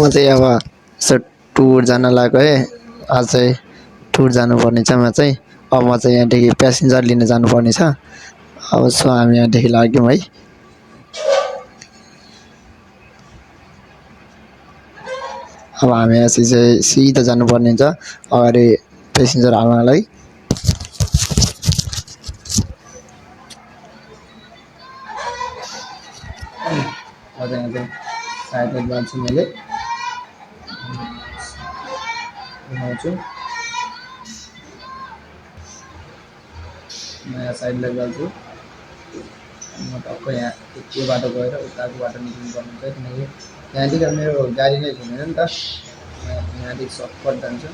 म चाहिँ अब यसो टुर जान लागेको है। अझै टुर जानुपर्ने छ म चाहिँ। अब म चाहिँ यहाँदेखि प्यासेन्जर लिन जानुपर्ने छ। अब सो हामी यहाँदेखि लाग्यौँ है। अब हामी यहाँ चाहिँ सिधा जानुपर्ने हुन्छ अगाडि प्यासेन्जर हाल्नलाई। साइड जान्छु मैले घुमाउँछु नयाँ साइडलाई जान्छु। म टक्क यहाँ त्यो बाटो गएर उताको बाटो निस्किनु पर्ने हुन्छ किनकि यहाँदेखि मेरो गाडी नै घुमेन नि त। यहाँदेखि सर्टकट जान्छु।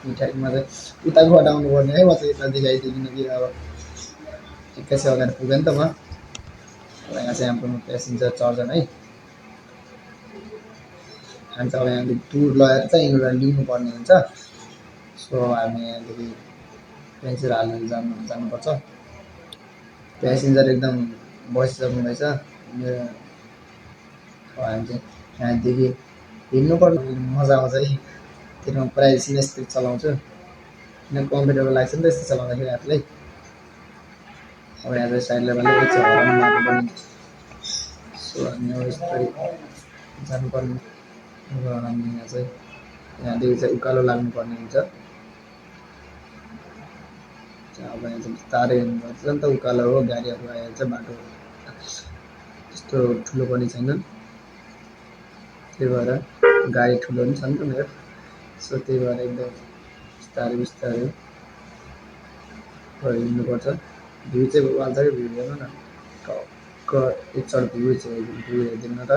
मिठाईमा चाहिँ उताको बाटो आउनुपर्ने है। म चाहिँ यतादेखि आइदिएँ किनकि अब एक्काइस अगाडि पुगेँ नि त म। यहाँ चाहिँ हाम्रो प्यासेन्जर चढ्छन् है। हामी चाहिँ अब यहाँदेखि टुर लगाएर चाहिँ यिनीहरूलाई लिनुपर्ने हुन्छ। सो हामी यहाँदेखि प्यासेन्जर हालेर जानुपर्छ। प्यासेन्जर एकदम बसिसक्नुभएछ मेरो। हामी चाहिँ यहाँदेखि हिँड्नुपर्ने मजा आउँछ है। त्यसमा प्रायः सिधा स्पिड चलाउँछु किन कम्फर्टेबल लाग्छ नि त यस्तो चलाउँदाखेरि आफूलाई। अब यहाँ चाहिँ साइडलाई पनि हराउनु लाग्नुपर्ने। सो हामी अब यस्तरी जानुपर्ने। अब हामी यहाँ चाहिँ यहाँदेखि चाहिँ उकालो लाग्नुपर्ने हुन्छ। अब यहाँ चाहिँ बिस्तारै हिँड्नुपर्छ नि त। उकालो हो, गाडीहरू आइहाल्छ। बाटो त्यस्तो ठुलो पनि छैन, त्यही भएर गाडी ठुलो पनि छ नि त मेरो। सो त्यही भएर एकदम बिस्तारै बिस्तारै हिँड्नुपर्छ। भ्यू चाहिँ वाल्छ कि भ्यू हेर्नु न, टक्क एकचोटि भ्यू हेरिदिनु न त।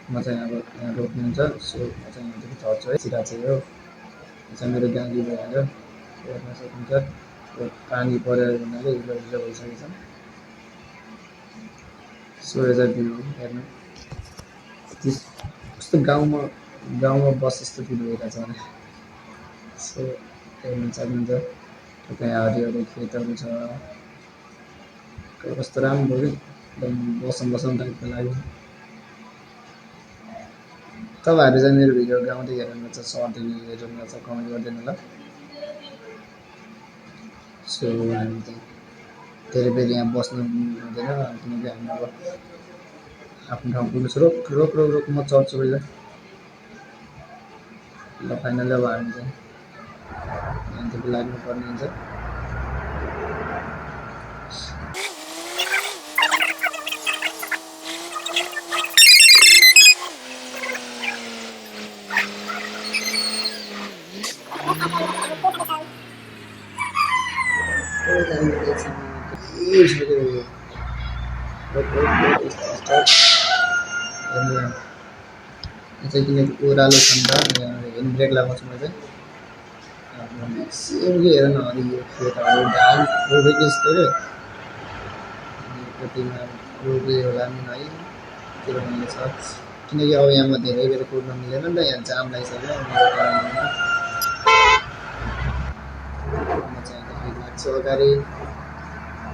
म चाहिँ अब यहाँ रोक्नुहुन्छ। सो म चाहिँ यहाँदेखि चढ्छु है। सिधा चाहिँ हो, यो चाहिँ मेरो गाडी भएर हेर्न सकिन्छ। पानी परेर हुनाले हिलो हिलो भइसकेको छ। सो यो चाहिँ भ्यू हेर्नु कस्तो गाउँमा बस जस्तो फिल भइरहेको छ भने। सो हेर्नु सक्नुहुन्छ। त्यहाँ हरियो खेतहरू छ। कस्तो राम्रो कि एकदम बसौँ टाइपको लाग्यो। तपाईँहरू चाहिँ मेरो भिडियो गाउँदै हेर्नुहुन्छ, सर्टदेखि हेर्नुहुन्छ, कमेन्ट गरिदिनु होला। सो हामी चाहिँ धेरै बेर यहाँ बस्नु हुँदैन किनकि हामी अब आफ्नो ठाउँ पुग्नु। रोक म चढ्छु पहिला। ल फाइनली अब हामी चाहिँ यहाँदेखि लाग्नुपर्ने हुन्छ। चाहिँ किनकि ओह्रालो छ नि त, हेन्ड ब्रेक लगाउँछु म चाहिँ। सेमली हेर न हरियो खेतहरू धान रोपेको जस्तो के। कतिमा रोपे होला नि है, त्यो रमाइलो छ। किनकि अब यहाँ म धेरै बेर कुद्न मिलेन नि त, यहाँ जाम लागिसक्यो मेरो कारणले। म चाहिँ लाग्छु अगाडि।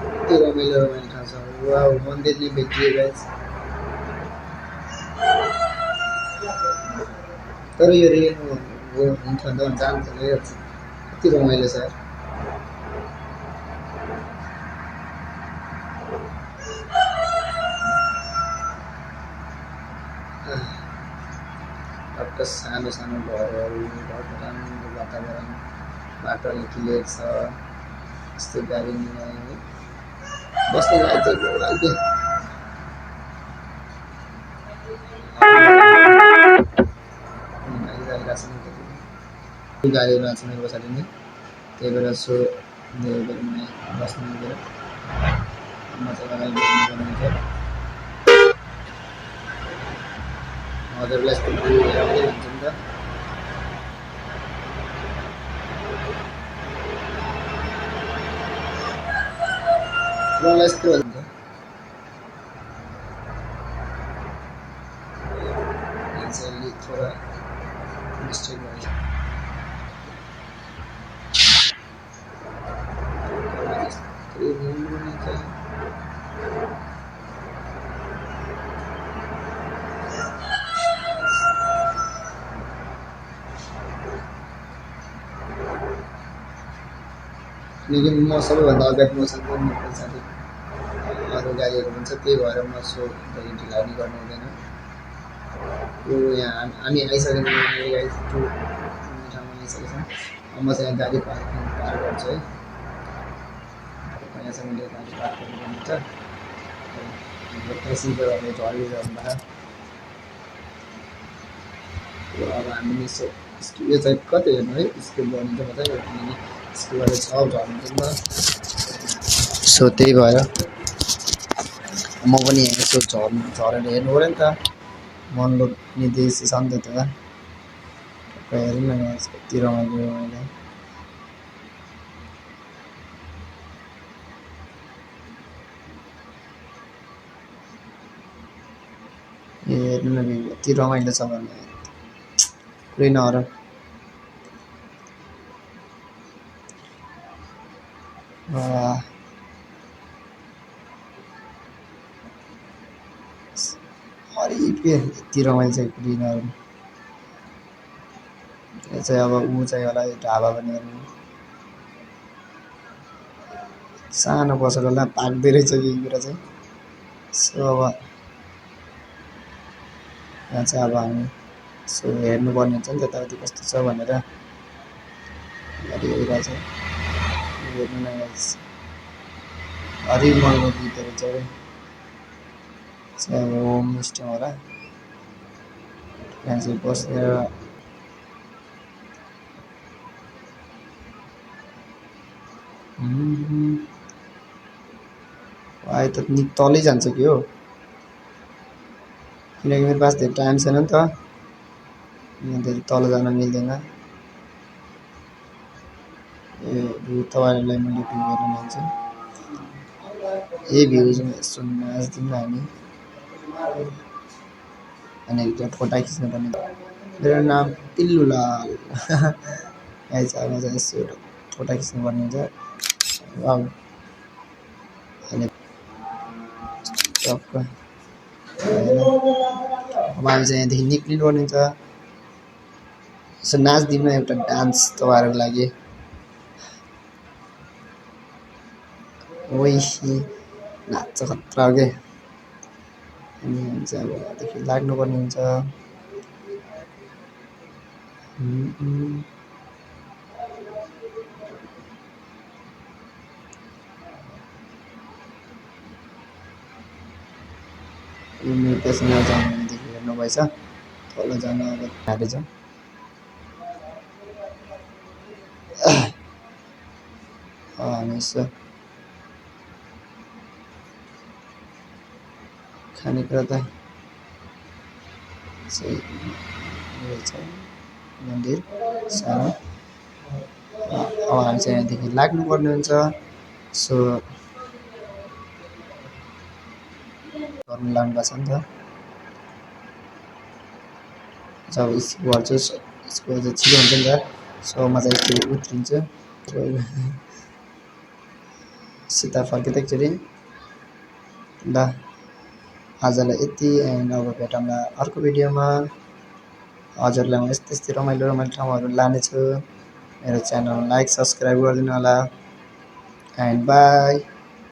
कति रमाइलो ठाउँ छ। वाउ, मन्दिर नै भेटियो गाइस। तर यो रेल हुन्छ नि त, जाम त गइहाल्छ। कति रमाइलो छ। टक्क सानो सानो घरहरू, घरको राम्रो वातावरण, बाटोले क्लियर छ। यस्तो गाडी मिलायो बस्ने लाग्छ लाग्यो। गाडीहरू आएको छ मेरो पछाडि नै, त्यही भएर सो धेरै बेर म बस्नु मिलेर म चाहिँ अगाडि बस्नुपर्ने हुन्छ। हजुरलाई यस्तो भ्यू हेराउँदै हुन्छ नि त। मलाई यस्तो हुन्छ चाहिँ थोडा मिस्टेक भयो। किनकि म सबैभन्दा अगाडि मसँग पनि पछाडि अरू गाडीहरू हुन्छ, त्यही भएर म सो ढिला पनि गर्नु हुँदैन। यो यहाँ हामी आइसकेको ठाउँमा आइसकेछौँ। म चाहिँ यहाँ गाडी पार्क गर्छु है। यहाँ चाहिँ मैले गाडी पार्क गर्नुपर्ने हुन्छ। पेसेन्जरहरूले झरिरहनु भएको। अब हामीले यो चाहिँ कति हेर्नु है, स्कुल बनिन्छ मजाले, किनकि स्कुलबाट छ झर्नु। सो त्यही भएर म पनि यहाँ यसो झरेर हेर्नु पऱ्यो नि त, मन लोग्ने देश छ नि त त्यो। हेरौँ न यहाँ कति रमाइलो रमाइलो। हेर्नु न कति रमाइलो छ भने कुरै नहर। हरिक यति रमाइलो छ कुरै नहर। यो चाहिँ अब ऊ चाहिँ होला यो ढाबा पनि हेर्नु सानो बसेर होला पाक्दै रहेछ कि कुरा चाहिँ। सो अब यहाँ चाहिँ अब हामी सो हेर्नुपर्ने हुन्छ नि त यताउति कस्तो छ भनेर हेरिरहेछ। हेर्नु न हरि मनको गीतहरू चाहिँ अब होमस्टे होला। यहाँ चाहिँ बसेर आयो त नि तलै जान्छ कि हो, किनकि मेरो पास धेरै टाइम छैन नि त, यहाँ धेरै तल जान मिल्दैन। ए भ्यू तपाईँहरूलाई मैले भ्यू हेर्न लान्छु। यही भ्यू चाहिँ यसो नाच्दिउँ न हामी, अनि एउटा फोटो खिच्नुपर्ने। मेरो नाम पिल्लुलाल। यहाँ चाहिँ अब चाहिँ यसो एउटा फोटो खिच्नुपर्ने हुन्छ। अनि टक्क अब हामी चाहिँ यहाँदेखि निक्लिनुपर्ने हुन्छ। यसो नाच्दिउँ न एउटा डान्स तपाईँहरूको लागि। ओइ नाच्छ खतरा हो के। अनि हामी चाहिँ अब यहाँदेखि लाग्नुपर्ने हुन्छ। यो मेरो पेसेन्जर जानेदेखि हेर्नुभएछ, तल जान अब हालेछ। हामी यसो खानेकुरा त रहेछ मन्दिर सानो। अब हामी चाहिँ यहाँदेखि लाग्नुपर्ने हुन्छ। सो गर्नु लाग्नु भएको छ नि त। जब स्कुल गर्छु स्कुल चाहिँ छिटो हुन्छ नि त। सो म चाहिँ यस्तो उत्रिन्छु सिधा फर्किँदा एकचोटि। ल आजलाई यति, एन्ड अब भेटौँला अर्को भिडियोमा। हजुरलाई म यस्तै यस्तै रमाइलो रमाइलो ठाउँहरू लानेछु। मेरो च्यानल लाइक सब्सक्राइब गरिदिनु होला, एन्ड बाई।